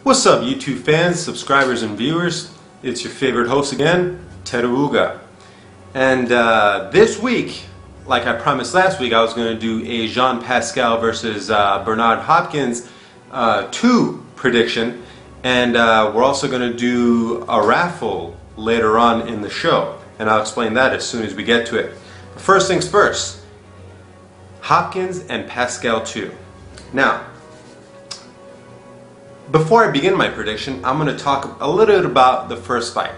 What's up, YouTube fans, subscribers, and viewers? It's your favorite host again, Teruga. And this week, like I promised last week, I was going to do a Jean Pascal versus Bernard Hopkins 2 prediction. And we're also going to do a raffle later on in the show. And I'll explain that as soon as we get to it. But first things first, Hopkins and Pascal 2. Now, before I begin my prediction, I'm going to talk a little bit about the first fight.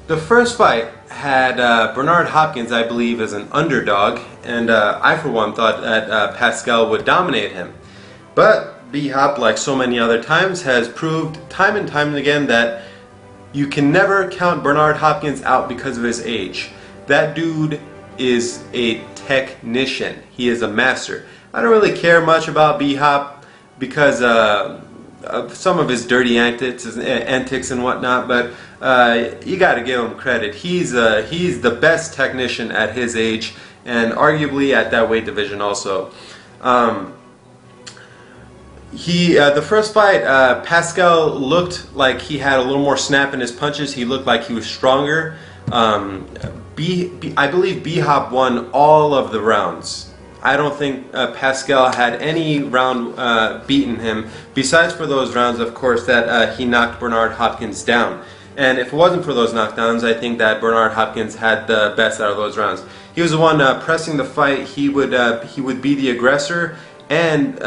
The first fight had Bernard Hopkins, I believe, as an underdog, and I for one thought that Pascal would dominate him. But B-Hop, like so many other times, has proved time and time again that you can never count Bernard Hopkins out because of his age. That dude is a technician. He is a master. I don't really care much about B-Hop because some of his dirty antics and whatnot, but you got to give him credit. He's the best technician at his age, and arguably at that weight division also. The first fight, Pascal looked like he had a little more snap in his punches. He looked like he was stronger. I believe B-Hop won all of the rounds. I don't think Pascal had any round beaten him, besides for those rounds, of course, that he knocked Bernard Hopkins down. And if it wasn't for those knockdowns, I think that Bernard Hopkins had the best out of those rounds. He was the one pressing the fight. He would be the aggressor, and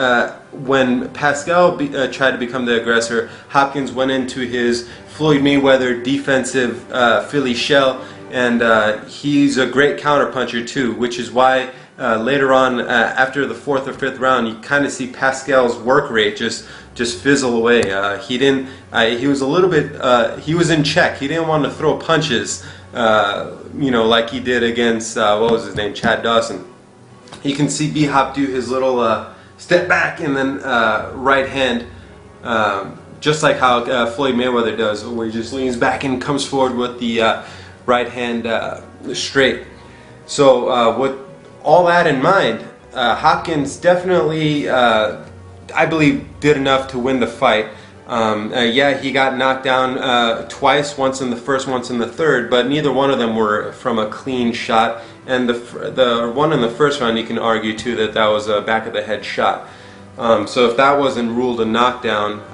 when Pascal tried to become the aggressor, Hopkins went into his Floyd Mayweather defensive Philly shell, and he's a great counterpuncher too, which is why later on, after the 4th or 5th round, you kind of see Pascal's work rate just fizzle away. He was a little bit, he was in check. He didn't want to throw punches, like he did against, what was his name, Chad Dawson. You can see B-Hop do his little step back and then right hand, just like how Floyd Mayweather does, where he just leans back and comes forward with the right hand straight. So with all that in mind, Hopkins definitely, I believe, did enough to win the fight. Yeah, he got knocked down twice, once in the first, once in the third, but neither one of them were from a clean shot. And the one in the first round, you can argue too that that was a back of the head shot. So if that wasn't ruled a knockdown,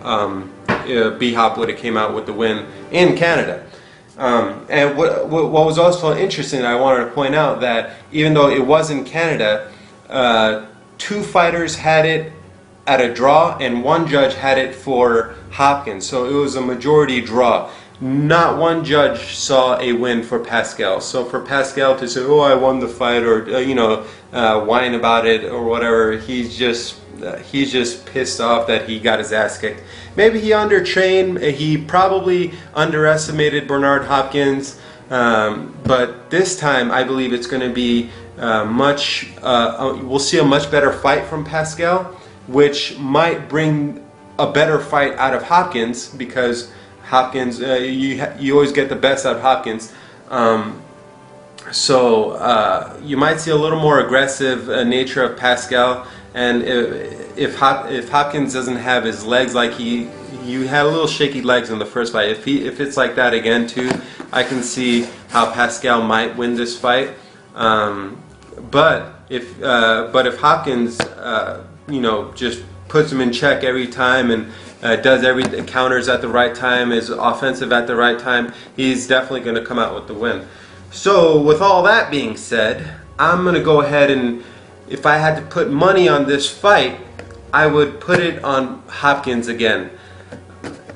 B-Hop would have came out with the win in Canada. And what was also interesting, I wanted to point out that even though it was in Canada, 2 fighters had it at a draw and 1 judge had it for Hopkins. So it was a majority draw. Not one judge saw a win for Pascal. So for Pascal to say, "Oh, I won the fight," or whine about it or whatever, he's just pissed off that he got his ass kicked. Maybe he undertrained. He probably underestimated Bernard Hopkins. But this time, I believe it's going to be we'll see a much better fight from Pascal, which might bring a better fight out of Hopkins, because Hopkins, you always get the best out of Hopkins. So you might see a little more aggressive nature of Pascal. And if Hopkins doesn't have his legs like you had a little shaky legs in the first fight. If it's like that again too, I can see how Pascal might win this fight. But if Hopkins just puts him in check every time and does counters at the right time, is offensive at the right time, he's definitely going to come out with the win. So with all that being said, I'm going to go ahead and, if I had to put money on this fight, I would put it on Hopkins again.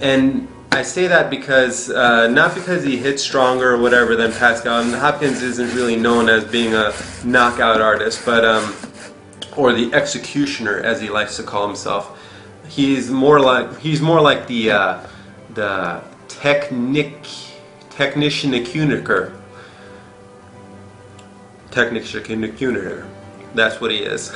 And I say that because, not because he hits stronger or whatever than Pascal, and Hopkins isn't really known as being a knockout artist, but or the executioner, as he likes to call himself. He's more like the technician acuniker. That's what he is.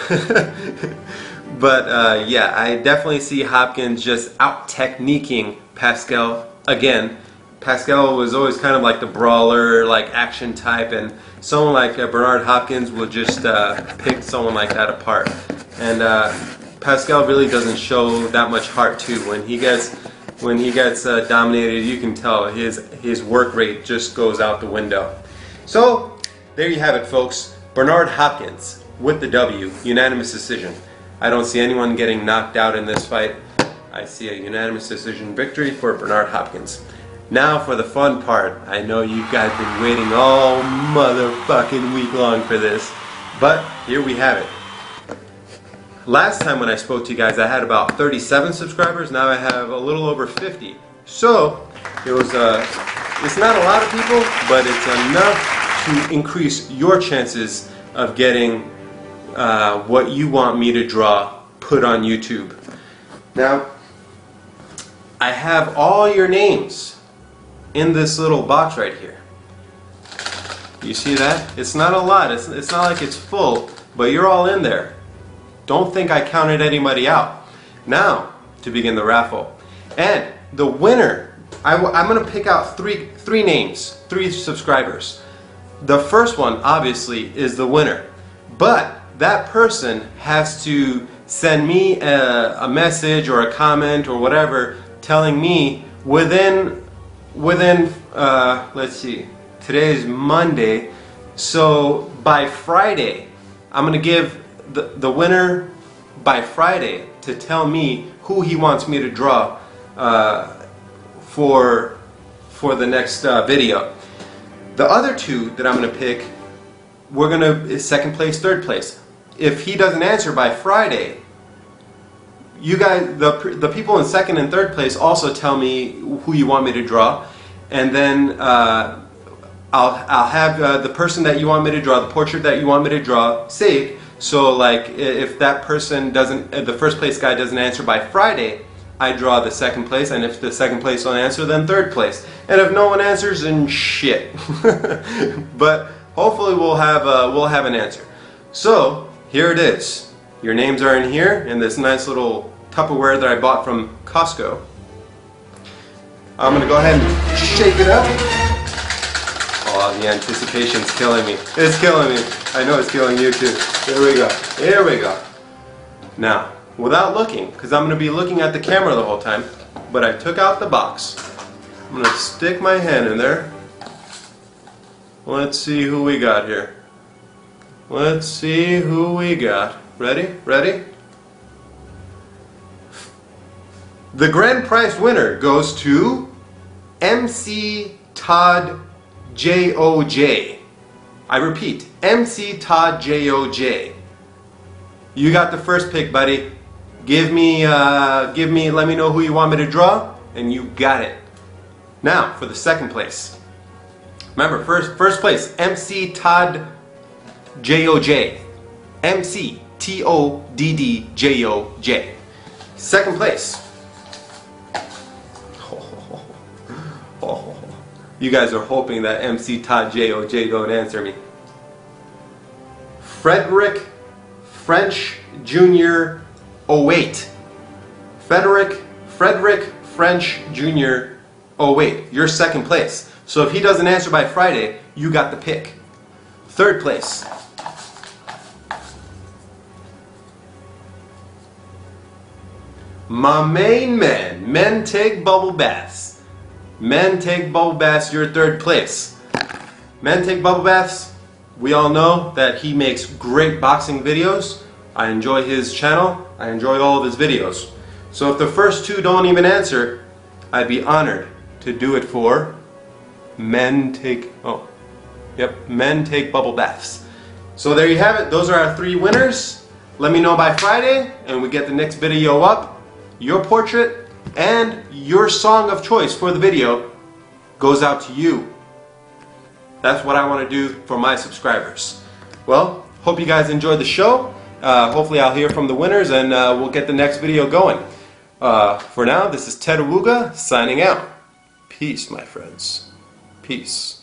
But yeah, I definitely see Hopkins just out-techniquing Pascal again. Pascal was always kind of like the brawler, like action type, and someone like Bernard Hopkins will just pick someone like that apart. And Pascal really doesn't show that much heart too. When he gets when he gets dominated, you can tell his work rate just goes out the window. So there you have it, folks. Bernard Hopkins with the W, unanimous decision. I don't see anyone getting knocked out in this fight. I see a unanimous decision victory for Bernard Hopkins. Now for the fun part. I know you guys been waiting all motherfucking week long for this, but here we have it. Last time when I spoke to you guys, I had about 37 subscribers. Now I have a little over 50. So it was it's not a lot of people, but it's enough to increase your chances of getting what you want me to draw put on YouTube. Now, I have all your names in this little box right here. You see that? It's not a lot. It's not like it's full, but you're all in there. Don't think I counted anybody out. Now, to begin the raffle. And the winner, I'm going to pick out three names, 3 subscribers. The first one, obviously, is the winner. But that person has to send me a message or a comment or whatever telling me within let's see, today's Monday, so by Friday, I'm going to give the winner by Friday to tell me who he wants me to draw for the next video. The other 2 that I'm going to pick, we're going to second place, third place. If he doesn't answer by Friday, you guys, the people in second and third place, also tell me who you want me to draw, and then I'll have the person that you want me to draw, the portrait that you want me to draw, saved. So like if that person doesn't, the first place guy doesn't answer by Friday, I draw the second place, and if the second place don't answer, then third place. And if no one answers, then shit. But hopefully we'll have an answer. So here it is. Your names are in here in this nice little Tupperware that I bought from Costco. I'm gonna go ahead and shake it up. Oh, the anticipation's killing me. It's killing me. I know it's killing you too. There we go. Here we go. Now, without looking, because I'm going to be looking at the camera the whole time, but I took out the box. I'm going to stick my hand in there. Let's see who we got here. Let's see who we got. Ready? Ready? The grand prize winner goes to MC Todd J.O.J. I repeat, MC Todd J.O.J. You got the first pick, buddy. Let me know who you want me to draw, and you got it. Now, for the second place. Remember, first place, MC Todd J.O.J. MC Todd J.O.J. Second place. You guys are hoping that MC Todd J.O.J. don't answer me. Frederick French Jr. 08. Frederick French Jr. 08. You're second place. So if he doesn't answer by Friday, you got the pick. Third place. My main man, Men Take Bubble Baths. Men Take Bubble Baths, you're third place. Men Take Bubble Baths, we all know that he makes great boxing videos. I enjoy his channel. I enjoy all of his videos. So if the first 2 don't even answer, I'd be honored to do it for Men Take Bubble Baths. So there you have it. Those are our 3 winners. Let me know by Friday and we get the next video up. Your portrait and your song of choice for the video goes out to you. That's what I want to do for my subscribers. Well, hope you guys enjoyed the show. Hopefully I'll hear from the winners and we'll get the next video going. For now, this is Ted Awuga signing out. Peace, my friends. Peace.